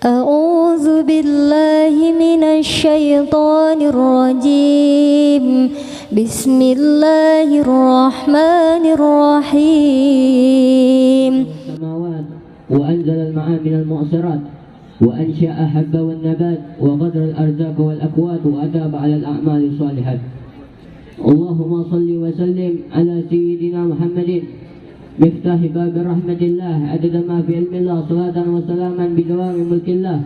أعوذ بالله من الشيطان الرجيم بسم الله الرحمن الرحيم السماوات وأنزل الماء من المعصرات وأنشأ حب والنبات وقدر الأرزاق والأكوات وأتاب على الأعمال الصالحات. اللهم صل وسلم على سيدنا محمد مفتاح باب رحمة الله عدد ما في علم الله صلاة وسلاما بدوام ملك الله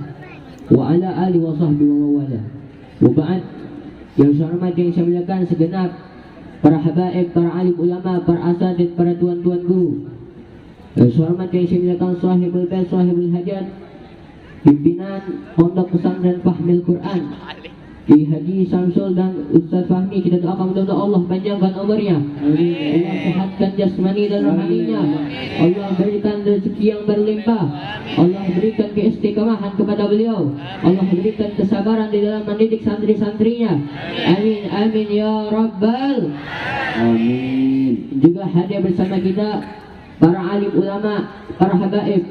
وعلى آله وصحبه ومواله. Waba'ad, yang saya hormati, yang saya muliakan segenap para habaib, para alim ulama, para asatidz, para tuan-tuan guru. Yang saya hormati, yang saya muliakan sahibul bait, sahibul hajat, pimpinan Pondok Pesantren Fahmil Quran Ki Haji Samsul dan Ustaz Fahmi. Kita doakan mudah-mudahan Allah panjangkan umurnya, Allah sehatkan jasmani dan rohaninya, Allah berikan rezeki yang berlimpah, Allah berikan keistiqomahan kepada beliau, Allah berikan kesabaran di dalam mendidik santri-santrinya. Amin amin ya rabbal amin. Juga hadir bersama kita para alim ulama, para habaib,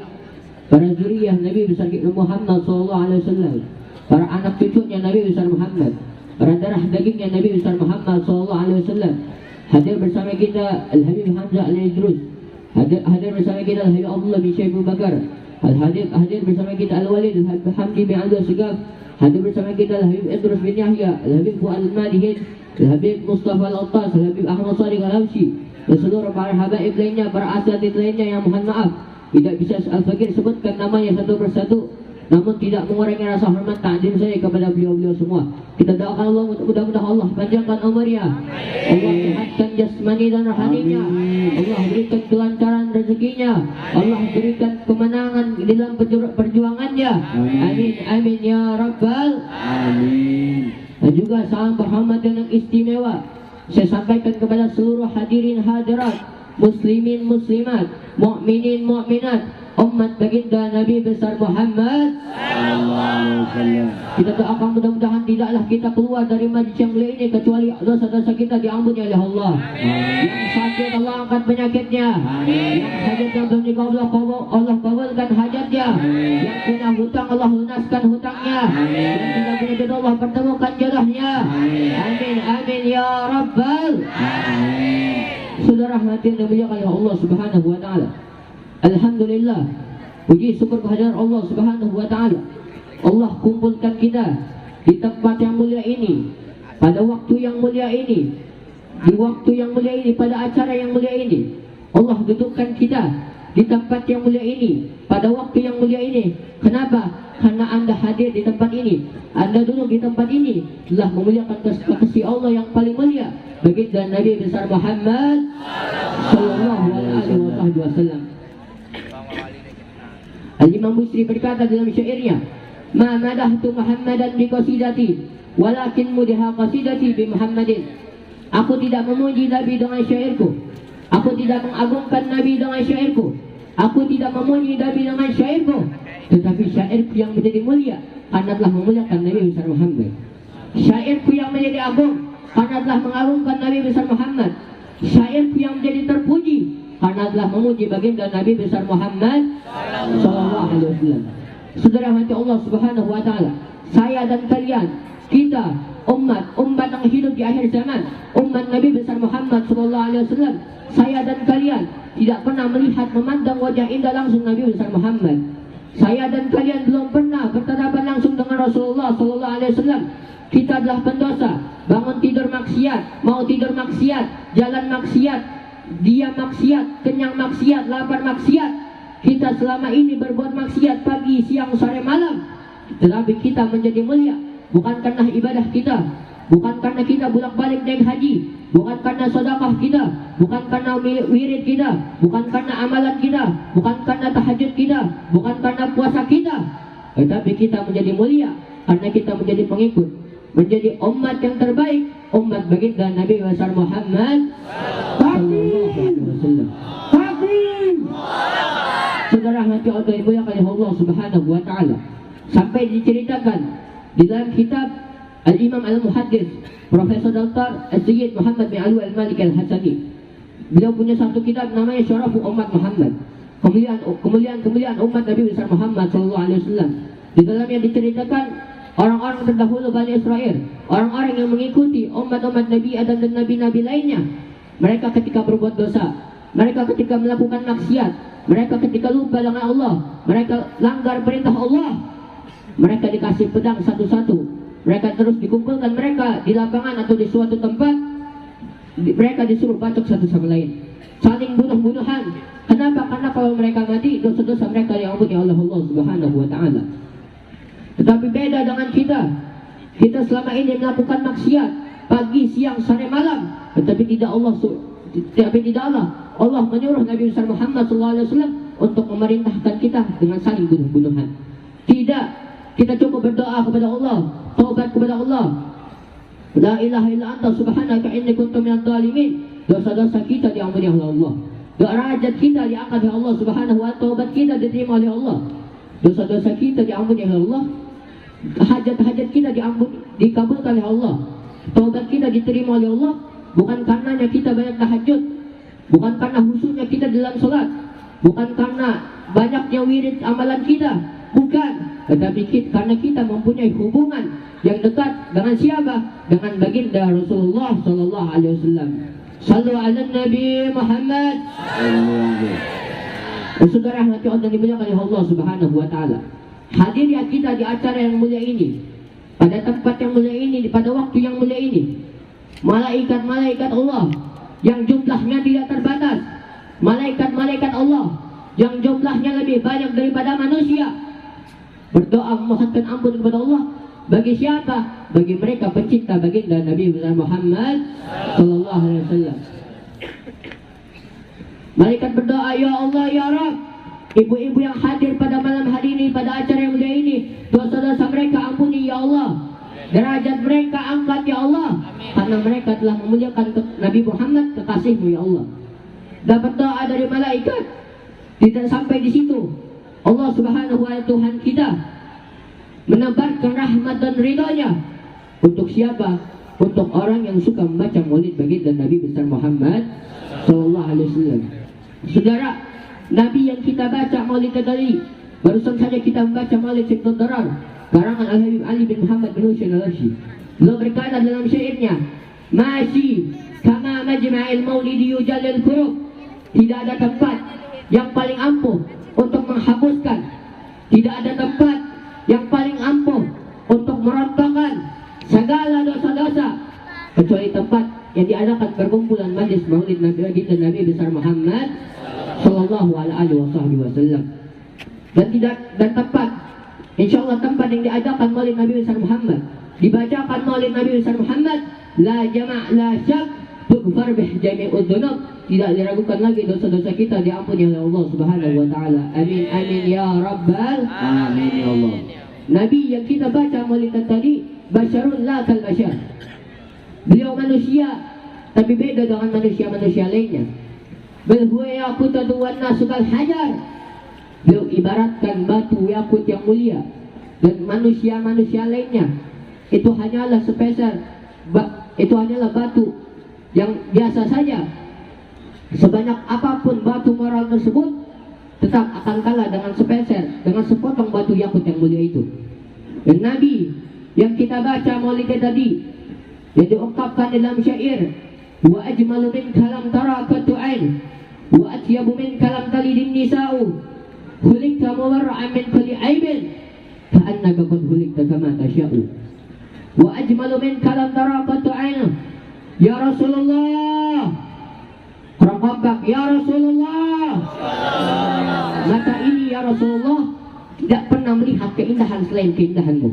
para zuriyah Nabi besar kita Muhammad SAW, para anak cucunya Nabi besar Muhammad, para darah dagingnya Nabi besar Muhammad SAW. Hadir bersama kita Al-Habib Hamzah Al-Idrus, hadir bersama kita Al-Habib Abdullah bin Syekh Abu Bakar, hadir bersama kita Al-Walid Al-Habib Hamdi bin Abdul Segaf, hadir bersama kita Al-Habib Idrus bin Yahya, Al-Habib Fuad Al-Madihin, Al-Habib Mustafa Al-Attas, Al-Habib Ahmad Sadiq Al-Hawsi, dan seluruh para habaib lainnya, para asatidz lainnya yang mohon maaf tidak bisa Al-Fakir sebutkan namanya satu persatu, namun tidak mengurangi rasa hormat ta'zim saya kepada beliau-beliau semua. Kita doakan Allah, mudah-mudahan Allah panjangkan umurnya, Allah sehatkan jasmani dan rohaninya, Allah berikan kelancaran rezekinya, Allah berikan kemenangan di dalam perjuangannya. Amin amin ya rabbal amin. Dan juga salam berhormat yang istimewa saya sampaikan kepada seluruh hadirin hadirat, muslimin muslimat, mukminin mukminat, umat baginda Nabi besar Muhammad SAW. Kita doakan mudah-mudahan tidaklah kita keluar dari majlis yang mulia ini kecuali dosa-dosa kita diampuni oleh Allah. Yang sakit Allah angkat penyakitnya, yang sakit belum dikabul Allah kabulkan hajatnya, yang punya hutang Allah lunaskan hutangnya, yang tidak punya jodoh Allah pertemukan jodohnya. Amin amin ya rabbal amin. Saudara hati yang dimuliakan oleh Allah Subhanahu wa taala, alhamdulillah, puji syukur kehadiran Allah Subhanahu wa taala. Allah kumpulkan kita di tempat yang mulia ini, pada waktu yang mulia ini, di waktu yang mulia ini, pada acara yang mulia ini. Allah dudukkan kita di tempat yang mulia ini, pada waktu yang mulia ini. Kenapa? Karena Anda hadir di tempat ini, Anda duduk di tempat ini telah memuliakan kasih Allah yang paling mulia, baginda Nabi besar Muhammad sallallahu alaihi wasallam. Al-Imam Busiri berkata dalam syairnya, "Ma madahtu Muhammadan bi qasidati, walakin mudiha qasidati bi Muhammadin." Aku tidak memuji Nabi dengan syairku, aku tidak mengagungkan Nabi dengan syairku, aku tidak memuji Nabi dengan syairku, tetapi syairku yang menjadi mulia karena telah memuliakan Nabi besar Muhammad. Syairku yang menjadi agung karena telah mengagungkan Nabi besar Muhammad. Syairku yang menjadi terpuji karena telah memuji baginda Nabi besar Muhammad sallallahu alaihi wasallam. Saudara hati Allah Subhanahu wa taala, saya dan kalian, kita umat yang hidup di akhir zaman, umat Nabi besar Muhammad sallallahu alaihi wasallam, saya dan kalian tidak pernah melihat memandang wajah indah langsung Nabi besar Muhammad. Saya dan kalian belum pernah bertatapan langsung dengan Rasulullah sallallahu alaihi wasallam. Kita adalah pendosa, bangun tidur maksiat, mau tidur maksiat, jalan maksiat, dia maksiat, kenyang maksiat, lapar maksiat. Kita selama ini berbuat maksiat pagi, siang, sore, malam. Tetapi kita menjadi mulia bukan karena ibadah kita, bukan karena kita bolak-balik naik haji, bukan karena sedekah kita, bukan karena wirid kita, bukan karena amalan kita, bukan karena tahajud kita, bukan karena puasa kita. Tetapi kita menjadi mulia karena kita menjadi pengikut, menjadi umat yang terbaik, umat baginda Nabi besar Muhammad sallallahu alaihi wasallam. Saudara hati Allah yang mulia oleh Allah Subhanahu wa taala, sampai diceritakan di dalam kitab Al-Imam Al-Muhaddits Profesor Dr. Sayyid Muhammad bin Alwi Al-Malik Al-Hasani. Beliau punya satu kitab namanya Syarafu Umat Muhammad, kemuliaan umat Nabi besar Muhammad sallallahu alaihi wasallam. Di dalamnya diceritakan orang-orang terdahulu Bani Israel, orang-orang yang mengikuti umat-umat Nabi Adam dan Nabi-Nabi lainnya. Mereka ketika berbuat dosa, mereka ketika melakukan maksiat, mereka ketika lupa dengan Allah, mereka langgar perintah Allah, mereka dikasih pedang satu-satu. Mereka terus dikumpulkan mereka di lapangan atau di suatu tempat. Mereka disuruh bacok satu sama lain, saling bunuh-bunuhan. Kenapa? Karena kalau mereka mati, dosa-dosa mereka diampuni oleh Allah Subhanahu wa Ta'ala. Tetapi beda dengan kita. Kita selama ini melakukan maksiat pagi, siang, sore, malam, tetapi tidak Allah menyuruh Nabi besar Muhammad SAW untuk memerintahkan kita dengan saling bunuh-bunuhan. Tidak, kita cukup berdoa kepada Allah, taubat kepada Allah. La ilaha illa anta subhanaka inni kuntu minadh dhalimin. Dosa-dosa kita diampuni oleh Allah. Derajat kita diangkat oleh Allah Subhanahu wa Ta'ala, taubat kita diterima oleh Allah. Dosa-dosa kita diampuni oleh Allah. Hajat-hajat kita dikabulkan oleh Allah. Taubat kita diterima oleh Allah. Bukan karenanya kita banyak tahajud, bukan karena khusyuknya kita dalam salat, bukan karena banyaknya wirid amalan kita, bukan, tetapi karena kita mempunyai hubungan yang dekat dengan siapa? Dengan baginda Rasulullah sallallahu alaihi wasallam. Sallu ala Nabi Muhammad. Saudara yang hati Allah dimuliakan oleh Allah Subhanahu wa Ta'ala, hadirnya kita di acara yang mulia ini, pada tempat yang mulia ini, pada waktu yang mulia ini, malaikat-malaikat Allah yang jumlahnya tidak terbatas, malaikat-malaikat Allah yang jumlahnya lebih banyak daripada manusia, berdoa memohonkan ampun kepada Allah. Bagi siapa? Bagi mereka pencinta baginda Nabi Muhammad sallallahu alaihi wasallam. Malaikat berdoa, ya Allah, ya Rabb, ibu-ibu yang hadir pada malam hari ini, pada acara yang mulia ini, dosa-dosa mereka ampuni ya Allah, derajat mereka angkat ya Allah. Karena mereka telah memuliakan Nabi Muhammad, kekasihmu ya Allah. Dapat doa dari malaikat. Tidak sampai di situ, Allah Subhanahu wa Ta'ala Tuhan kita menebarkan rahmat dan ridhonya untuk siapa? Untuk orang yang suka membaca maulid baginda Nabi besar Muhammad sallallahu alaihi wasallam. Saudara, Nabi yang kita baca maulid tadi, barusan saja kita membaca maulid Syiddud Darar karangan Al-Habib Ali bin Muhammad bin Husain Al-Arshi. Beliau berkata dalam syairnya, "Masyi kama majma'il maulidi yujallil qurub." Tidak ada tempat yang paling ampuh untuk menghapuskan, tidak ada tempat yang paling ampuh untuk merontokkan segala dosa-dosa kecuali tempat yang diadakan perkumpulan majlis maulid Nabi baginda Nabi besar Muhammad sallallahu alaihi wasallam. Dan tempat, insyaallah tempat yang diadakan maulid Nabi besar Muhammad, dibacakan maulid Nabi besar Muhammad, la jama' la syak tughfar bih jami'ud dzunub, tidak diragukan lagi dosa-dosa kita diampuni oleh Allah Subhanahu wa Ta'ala. Amin amin ya rabbal alamin ya Allah. Nabi yang kita baca maulid tadi, basyarun la kal basyar. Beliau manusia, tapi beda dengan manusia-manusia lainnya. Bal huwa yaqutatu wan nasu kal hajar. Beliau ibaratkan batu yakut yang mulia, dan manusia-manusia lainnya itu hanyalah spesial, itu hanyalah batu yang biasa saja. Sebanyak apapun batu moral tersebut, tetap akan kalah dengan spesial, dengan sepotong batu yakut yang mulia itu. Dan Nabi yang kita baca maulid tadi, yang diungkapkan dalam syair, wa ajmalu min kalam tarakatu ain, wa atyabu min kalam talidin nisa'u, hulikta muwarra'an min kulli aibin, ka'annaka qad hulikta kama tasha'u. Wa ajmalu min kalam tarakatu ain, ya Rasulullah, orang kompak, ya Rasulullah, mata ini ya Rasulullah tidak pernah melihat keindahan selain keindahanmu.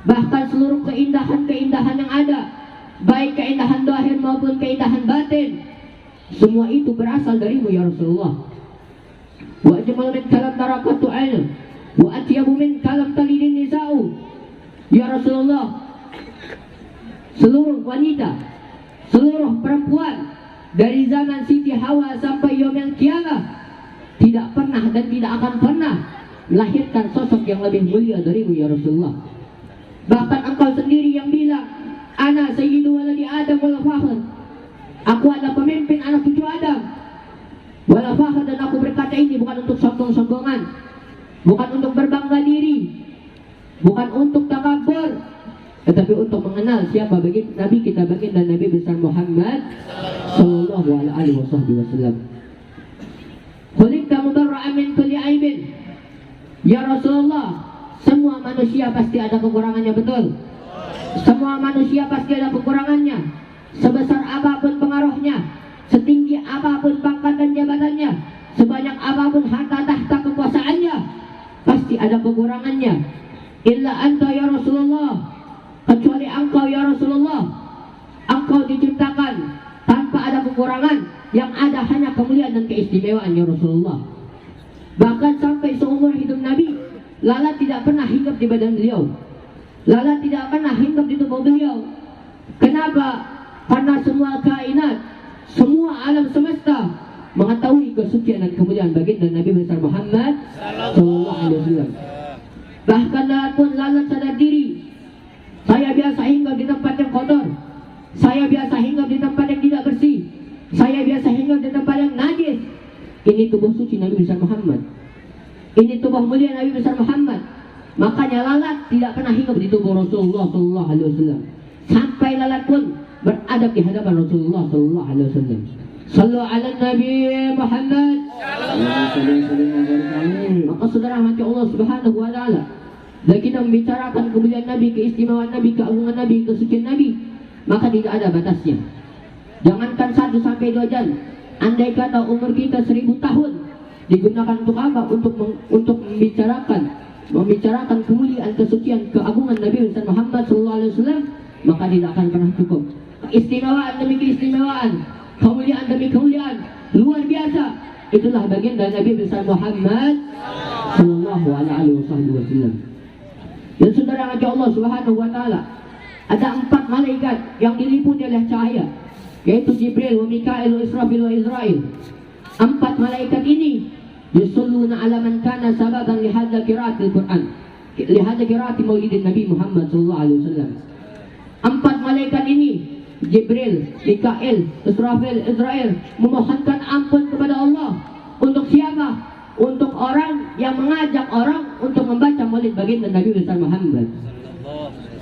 Bahkan seluruh keindahan-keindahan yang ada, baik keindahan zahir maupun keindahan batin, semua itu berasal darimu ya Rasulullah. Wa ajmalu min kalam tarakatu ain, wa atyabu min kalam talidin nisa'u, ya Rasulullah, seluruh wanita, seluruh perempuan dari zaman Siti Hawa sampai yaumil qiyamah tidak pernah dan tidak akan pernah melahirkan sosok yang lebih mulia darimu ya Rasulullah. Bahkan engkau sendiri yang bilang, ana sayyidu waladi Adam wal fakhr, aku adalah pemimpin anak cucu Adam wal fakhr, dan aku berkata ini bukan untuk sombong-sombongan, bukan untuk berbangga diri, mengenal siapa Nabi kita baginda Nabi besar Muhammad sallallahu alaihi wasallam. Khuliqta mubarra'an min kulli aibin. Ya Rasulullah, semua manusia pasti ada kekurangannya, betul? Semua manusia pasti ada kekurangannya. Sebesar apapun pengaruhnya, setinggi apapun pangkat dan jabatannya, sebanyak apapun harta tahta kekuasaannya, pasti ada kekurangannya. Illa anta ya Rasulullah, kecuali engkau ya Rasulullah. Engkau diciptakan tanpa ada kekurangan, yang ada hanya kemuliaan dan keistimewaan ya Rasulullah. Bahkan sampai seumur hidup Nabi, lalat tidak pernah hinggap di badan beliau, lalat tidak pernah hinggap di tubuh beliau. Kenapa? Karena semua kainat, semua alam semesta mengetahui kesucian dan kemuliaan baginda Nabi besar Muhammad sallallahu alaihi wasallam. Bahkan lalat pun lalat sadar diri. Saya biasa hinggap di tempat yang kotor, saya biasa hinggap di tempat yang tidak bersih, saya biasa hinggap di tempat yang najis. Ini tubuh suci Nabi besar Muhammad, ini tubuh mulia Nabi besar Muhammad. Makanya lalat tidak pernah hinggap di tubuh Rasulullah sallallahu alaihi wasallam. Sampai lalat pun beradab di hadapan Rasulullah sallallahu alaihi wasallam. Sallu ala Nabi Muhammad. Maka saudara hati Allah Subhanahu wa taala, dan kita membicarakan kemuliaan Nabi, keistimewaan Nabi, keagungan Nabi, kesucian Nabi, maka tidak ada batasnya. Jangankan 1 sampai 2 jam, andai kata umur kita 1000 tahun digunakan untuk apa? Untuk membicarakan kemuliaan, kesucian, keagungan Nabi besar Muhammad sallallahu alaihi wasallam, maka tidak akan pernah cukup. Keistimewaan demi keistimewaan, kemuliaan demi kemuliaan, luar biasa. Itulah baginda Nabi besar Muhammad sallallahu alaihi wasallam. Dan saudara raja Allah Subhanahu wa taala, ada 4 malaikat yang diliputi oleh cahaya, yaitu Jibril, wa Mikail, wa Israfil, wa Israil. 4 malaikat ini yusalluna ala man kana sababan li hadza qiraatil Quran, li hadza qiraati maulidin Nabi Muhammad sallallahu alaihi wasallam. 4 malaikat ini, Jibril, Mikail, Israfil, Israel, memohonkan ampun kepada Allah. Untuk siapa? Untuk orang yang mengajak orang untuk membaca maulid baginda Nabi besar Muhammad.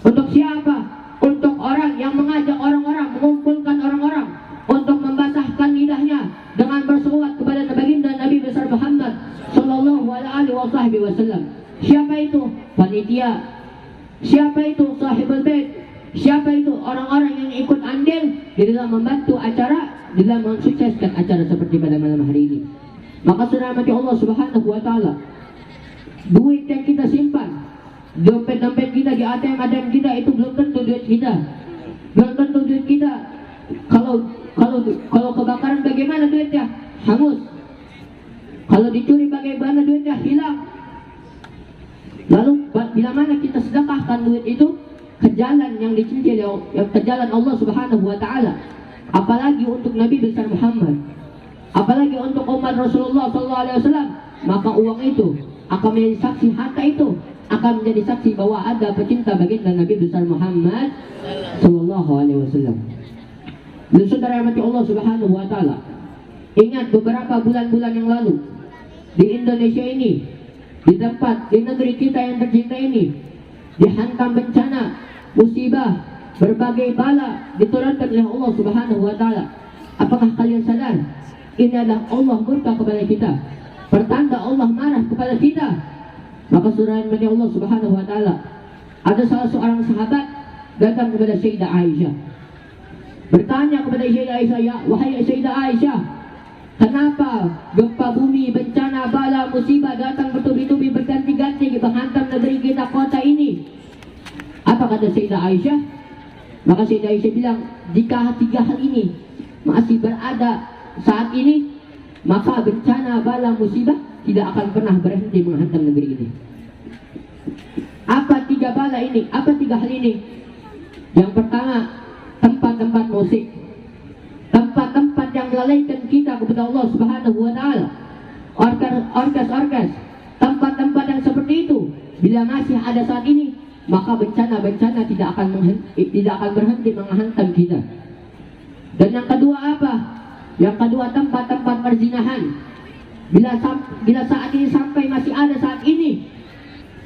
Untuk siapa? Untuk orang yang mengajak orang-orang, mengumpulkan orang-orang untuk membasahkan lidahnya dengan berselawat kepada baginda Nabi besar Muhammad sallallahu alaihi wasallam. Siapa itu? Panitia. Siapa itu? Sahibul bait. Siapa itu? Orang-orang yang ikut andil di dalam membantu acara, di dalam mensukseskan acara seperti pada malam hari ini. Maka saudara mati Allah Subhanahu wa taala, duit yang kita simpan, dompet-dompet kita di ATM kita, itu belum tentu duit kita. Belum tentu duit kita. Kalau kebakaran bagaimana duitnya? Hangus. Kalau dicuri bagaimana duitnya? Hilang. Lalu bila mana kita sedekahkan duit itu ke jalan yang dicintai, ke jalan Allah Subhanahu wa taala, apalagi untuk Nabi besar Muhammad, apalagi untuk umat Rasulullah sallallahu alaihi wasallam, maka uang itu akan menjadi saksi, harta itu akan menjadi saksi bahwa ada pecinta baginda Nabi besar Muhammad sallallahu alaihi wasallam. Dan saudara mati Allah Subhanahu wa taala, ingat beberapa bulan-bulan yang lalu di Indonesia ini, di negeri kita yang tercinta ini, dihantam bencana, musibah, berbagai bala diturunkan oleh Allah Subhanahu wa taala. Apakah kalian sadar? Ini adalah Allah murka kepada kita, pertanda Allah marah kepada kita. Maka saudara yang Allah Subhanahu wa taala, ada salah seorang sahabat datang kepada Sayyidah Aisyah, bertanya kepada Sayyidah Aisyah, "Ya wahai Sayyidah Aisyah, kenapa gempa bumi, bencana, bala, musibah datang bertubi-tubi berganti-ganti menghantam negeri kita, kota ini?" Apa kata Sayyidah Aisyah? Maka Sayyidah Aisyah bilang, jika 3 hal ini masih berada saat ini, maka bencana, bala, musibah tidak akan pernah berhenti menghantam negeri ini. Apa 3 bala ini? Apa 3 hal ini? Yang pertama, tempat-tempat musik, tempat-tempat yang melalaikan kita kepada Allah Subhanahu wa taala, orkes, tempat-tempat yang seperti itu bila masih ada saat ini, maka bencana-bencana tidak akan berhenti menghantam kita. Dan yang kedua apa? Yang kedua, tempat-tempat perzinahan. Bila saat ini sampai masih ada saat ini,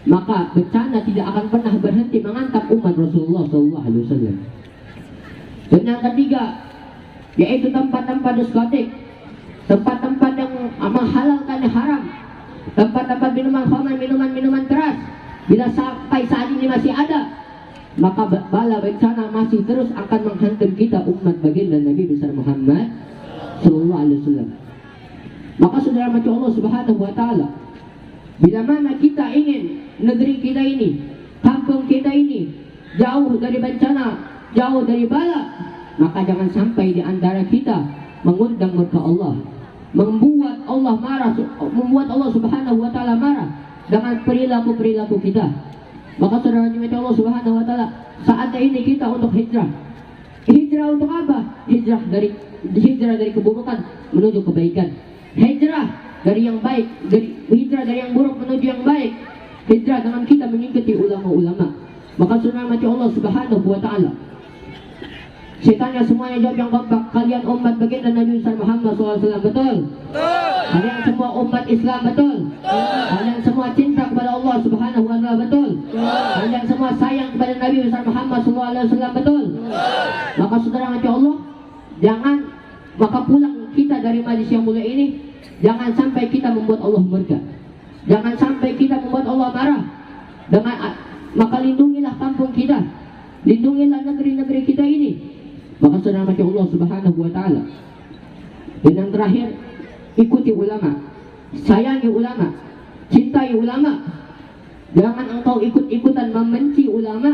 maka bencana tidak akan pernah berhenti menghantam umat Rasulullah SAW. Dan yang ketiga, yaitu tempat-tempat diskotik, tempat-tempat yang menghalalkan yang haram, tempat-tempat minuman khamar, minuman keras. Bila sampai saat ini masih ada, maka bala bencana masih terus akan menghantam kita umat baginda Nabi besar Muhammad sallallahu alaihi wasallam. Maka saudara mati Allah Subhanahu wa taala, bila mana kita ingin negeri kita ini, kampung kita ini jauh dari bencana, jauh dari bala, maka jangan sampai di antara kita mengundang murka Allah, membuat Allah marah, membuat Allah Subhanahu wa taala marah dengan perilaku-perilaku kita. Maka saudara mati Allah Subhanahu wa taala, saatnya ini kita untuk hijrah. Hijrah untuk apa? Hijrah dari keburukan menuju kebaikan. Hijrah dari yang baik, hijrah dari yang buruk menuju yang baik. Hijrah dengan kita mengikuti ulama-ulama. Maka saudara mati Allah Subhanahu wa taala, setannya semuanya jawab yang kompak. Kalian umat baginda Nabi Muhammad SAW, betul? Kalian semua umat Islam, betul? Kalian semua cinta kepada Allah Subhanahu wa taala, betul? Kalian semua sayang kepada Nabi Muhammad SAW, betul? Maka saudara mati Allah, maka pulang kita dari majlis yang mulia ini, jangan sampai kita membuat Allah murka. Jangan sampai kita membuat Allah marah. Maka lindungilah kampung kita, lindungilah negeri-negeri kita ini. Maka saudara mati Allah Subhanahu wa taala. Dan yang terakhir, ikuti ulama, sayangi ulama, cintai ulama. Jangan engkau ikut-ikutan membenci ulama,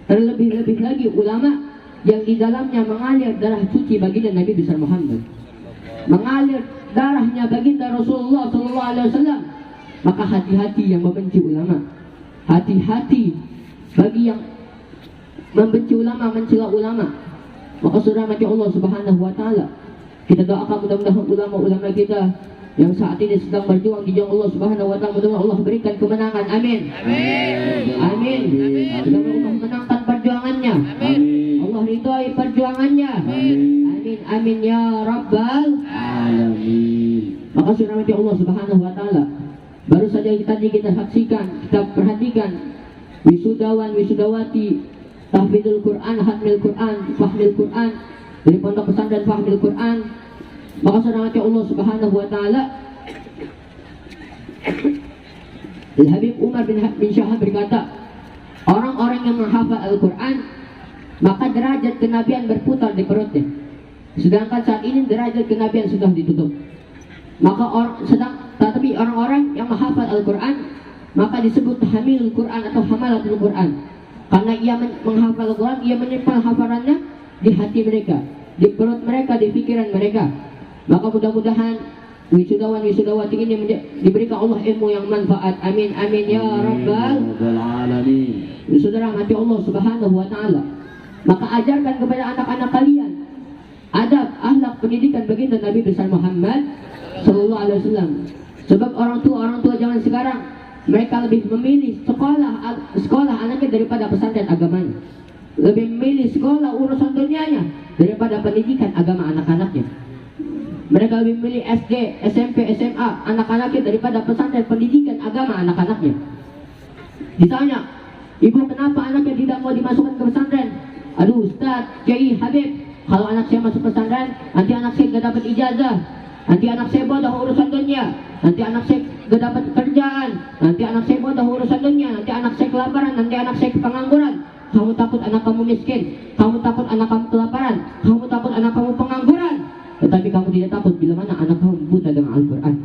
terlebih-lebih lagi ulama yang di dalamnya mengalir darah suci baginda Nabi besar Muhammad, mengalir darahnya baginda Rasulullah SAW. Maka hati-hati yang membenci ulama, hati-hati bagi yang membenci ulama, mencela ulama. Maka saudara mati Allah Subhanahu wa taala, kita doakan mudah-mudahan ulama-ulama kita yang saat ini sedang berjuang di jalan Allah Subhanahu wa taala, mudah-mudahan Allah berikan kemenangan. Amin. Amin. Mudah-mudahan Allah menangkan perjuangannya. Allah ridhai perjuangannya. Amin. Amin ya rabbal alamin. Maka saudara mati Allah Subhanahu wa taala, baru saja tadi kita saksikan, kita perhatikan wisudawan wisudawati tahfidzul Quran, hatmil Quran, fahmil Quran dari pondok pesantren Fahmil Quran. Maka saudara mati Allah Subhanahu wa taala, Al-Habib Umar bin Syahab berkata, orang-orang yang menghafal Al-Quran, maka derajat kenabian berputar di perutnya. Sedangkan saat ini derajat kenabian sudah ditutup. Tetapi orang-orang yang menghafal Al-Quran, maka disebut hamilul Quran atau hamalatul Quran. Karena ia menghafal Al-Quran, ia menyimpan hafalannya di hati mereka, di perut mereka, di pikiran mereka. Maka mudah-mudahan wisudawan-wisudawati ini diberikan Allah ilmu yang manfaat. Amin. Amin ya rabbal alamin. Saudara mati Allah Subhanahu wa taala, maka ajarkan kepada anak-anak kalian adab, akhlak, pendidikan baginda Nabi besar Muhammad sallallahu alaihi wasallam. Sebab orang tua zaman sekarang, mereka lebih memilih sekolah anaknya daripada pesantren agamanya. Lebih memilih sekolah urusan dunianya daripada pendidikan agama anak-anaknya. Mereka lebih memilih SD, SMP, SMA anak-anaknya daripada pesantren pendidikan agama anak-anaknya. Ditanya, ibu kenapa anaknya tidak mau dimasukkan ke pesantren? Aduh Ustaz, Kiai, Habib, kalau anak saya masuk pesantren, nanti anak saya gak dapat ijazah, nanti anak saya bodoh urusan dunia, nanti anak saya gak dapat kerjaan, nanti anak saya bodoh urusan dunia, nanti anak saya kelaparan, nanti anak saya pengangguran. Kamu takut anak kamu miskin, kamu takut anak kamu kelaparan, kamu takut anak kamu pengangguran, tetapi kamu tidak takut bila mana anak kamu buta dengan Al-Quran.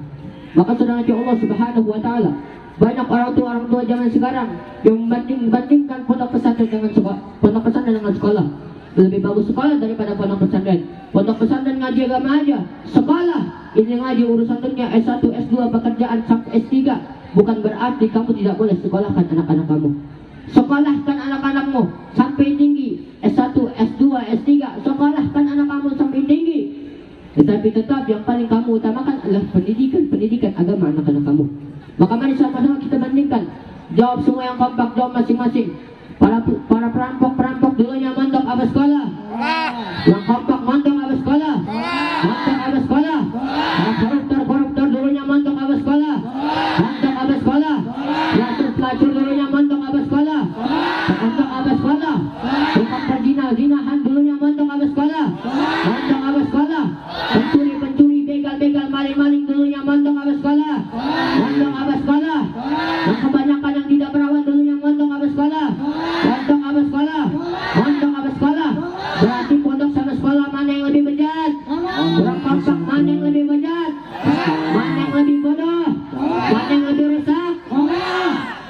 Maka saudara Allah Subhanahu wa taala, banyak orang tua zaman sekarang yang membandingkan pondok pesantren dengan sekolah. Lebih bagus sekolah daripada pondok pesantren. Pondok pesantren ngaji agama aja, sekolah ini ngaji urusan dunia, S1, S2, pekerjaan sampai S3. Bukan berarti kamu tidak boleh sekolahkan anak-anak kamu. Sekolahkan anak-anakmu sampai tinggi, S1, S2, S3. Sekolahkan anak kamu sampai tinggi. Tetapi tetap yang paling kamu utamakan adalah pendidikan agama anak-anak kamu. Maka mari sama-sama kita bandingkan. Jawab semua yang kompak, jawab masing-masing. Para perampok dulunya mondok apa sekolah? Yang kompak mondok apa sekolah? Mondok apa sekolah? Para koruptor dulunya mondok apa sekolah? Mondok apa sekolah? Yang gurunya mondok apa sekolah? Mondok apa sekolah? Tukang berzina, zinahan dulunya mondok apa sekolah? Mondok apa sekolah? Pencuri, begal, maling dulunya mondok apa sekolah? Mondok apa sekolah? Yang kebanyakan yang tidak berawat dulunya mondok apa sekolah? Mondok apa sekolah? Mondok apa sekolah? Berarti pondok sama sekolah mana yang lebih bejat? Kurang kompak, mana yang lebih bejat? Mana yang lebih bodoh? Mana yang lebih rusak?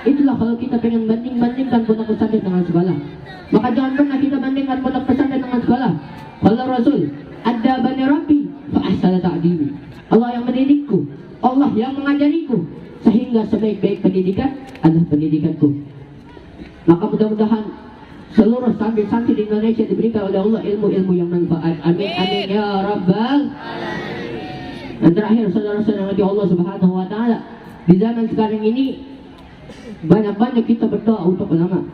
Itulah kalau kita pengen bandingkan pondok pesantren dengan sekolah. Maka jangan pernah kita bandingkan pondok pesantren dengan sekolah. Kalau Rasul, adabani Rabbi fa ahsana ta'dibi. Allah yang mendidikku, Allah yang mengajariku, sehingga sebaik-baik pendidikan adalah pendidikanku. Maka mudah-mudahan seluruh santri-santri di Indonesia diberikan oleh Allah ilmu-ilmu yang manfaat. Amin amin ya rabbal. Dan terakhir saudara-saudara di Allah Subhanahu wa taala, di zaman sekarang ini banyak-banyak kita berdoa untuk ulama.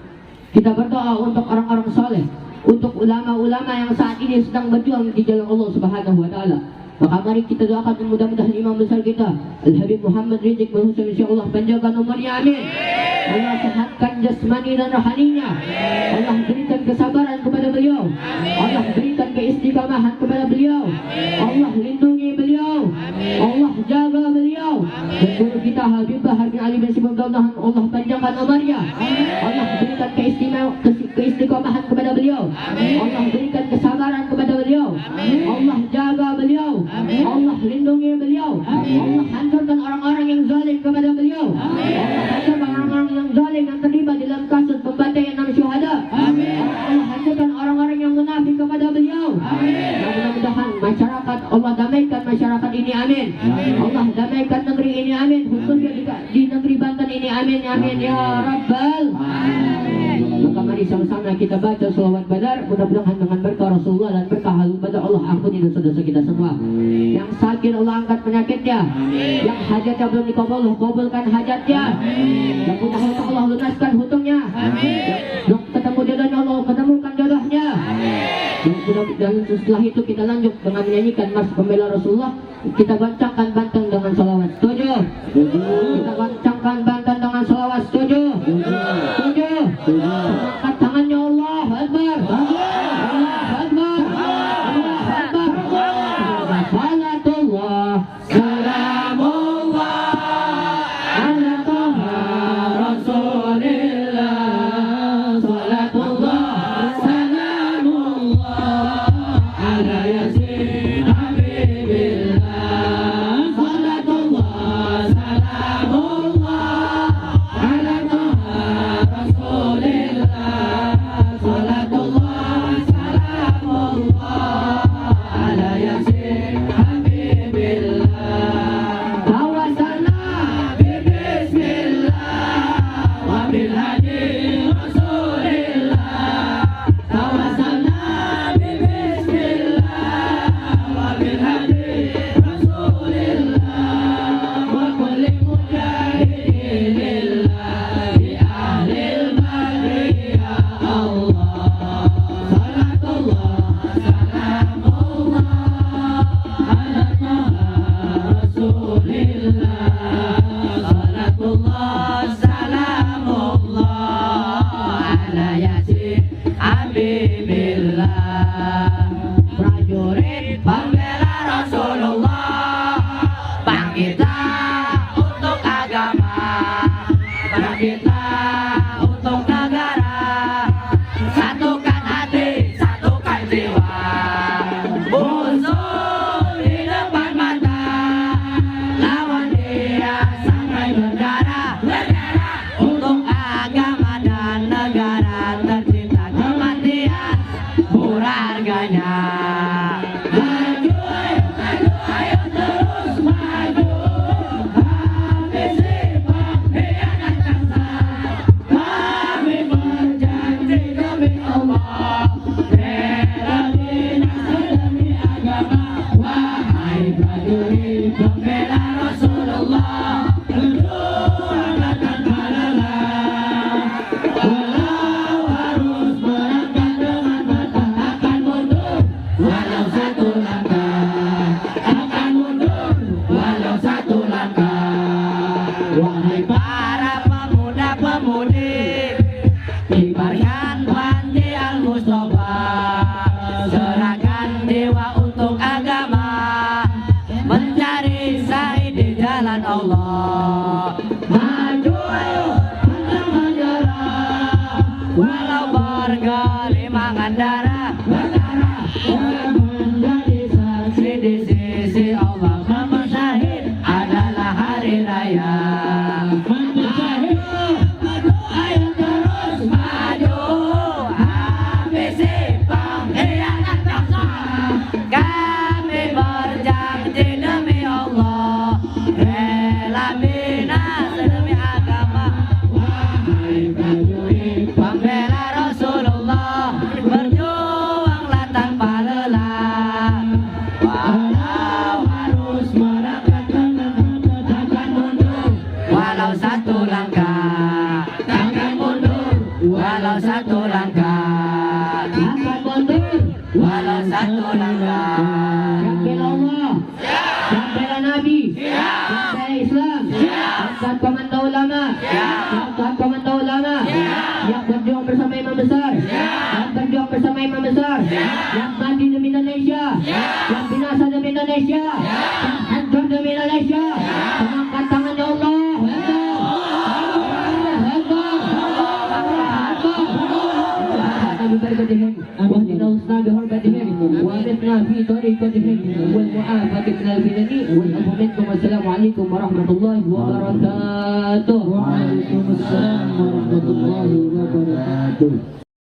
Kita berdoa untuk orang-orang saleh, untuk ulama-ulama yang saat ini sedang berjuang di jalan Allah Subhanahu wa taala. Maka mari kita doakan mudah-mudahan imam besar kita Al-Habib Muhammad Ridzik bin Husain insyaallah panjangkan umurnya, amin. Allah sehatkan jasmani dan rohaninya. Allah berikan kesabaran kepada beliau. Allah berikan keistiqamahan kepada beliau. Allah lindungi beliau. Allah jaga beliau. Dan guru kita Habibah bin Ali bin Sibab Allah panjangkan umurnya. Allah berikan keistiqamahan kepada beliau. Allah berikan kesabaran kepada beliau. Allah jaga beliau. Allah lindungi beliau. Allah hancurkan orang-orang yang zalim kepada beliau. Allah hancurkan orang-orang yang zalim yang terlibat dalam kasus pembantaian 6 syuhada. Allah hancurkan orang-orang yang munafik kepada beliau. Mudah-mudahan masyarakat Allah damaikan masyarakat ini, amin. Allah damaikan negeri ini, amin. Khususnya di negeri Banten ini, amin amin ya rabbal. Maka mari sama-sama kita baca selawat badar. Mudah-mudahan dengan berkah Rasulullah dan berkah halul badar Allah ampuni dosa-dosa kita semua. Yang sakit Allah angkat penyakitnya. Yang hajatnya belum dikabul, kabulkan hajatnya. Yang punya hutang Allah lunaskan hutangnya. Yang ketemu jodohnya Allah ketemukan jodohnya. Dan setelah itu kita lanjut dengan menyanyikan mas pembela Rasulullah. Kita goncangkan Banten dengan salawat. Setuju? Kita goncangkan Banten dengan salawat. Setuju? Setuju? Angkat tangannya, Allah Akbar. Allah Akbar. Allah Akbar. Salatullah salamullah ala taha rasulillah. Salatullah salamullah ala yasin habibillah. Salatullah salamullah walau bergelimang darah, menjadi saksi di sisi Allah. Kamu syahid adalah hari raya. Ayo terus maju, habisi pengkhianat bangsa. Kami berjanji demi Allah, rela binasa demi agama. Pembela Rasulullah, berjuanglah tanpa lelah. Walau harus merangkak takkan mundur, walau satu langkah takkan mundur, walau satu langkah takkan mundur, walau satu langkah. Siap bela Allah, siap bela Nabi, siap bela Islam, siap komando ulama, siap komando ulama, siap berjuang bersama imam besar, siap berjuang bersama imam besar, siap mati demi Indonesia, siap binasa demi Indonesia, siap hancur demi Indonesia. Angkat tangan ya Allah. ببركتهم واهدنا وصنا بحرمتهم وارثنا في طريقتهم والمعافاة من الفتن والعفو منكم. والسلام عليكم ورحمة الله وبركاته. وعليكم السلام ورحمة الله وبركاته.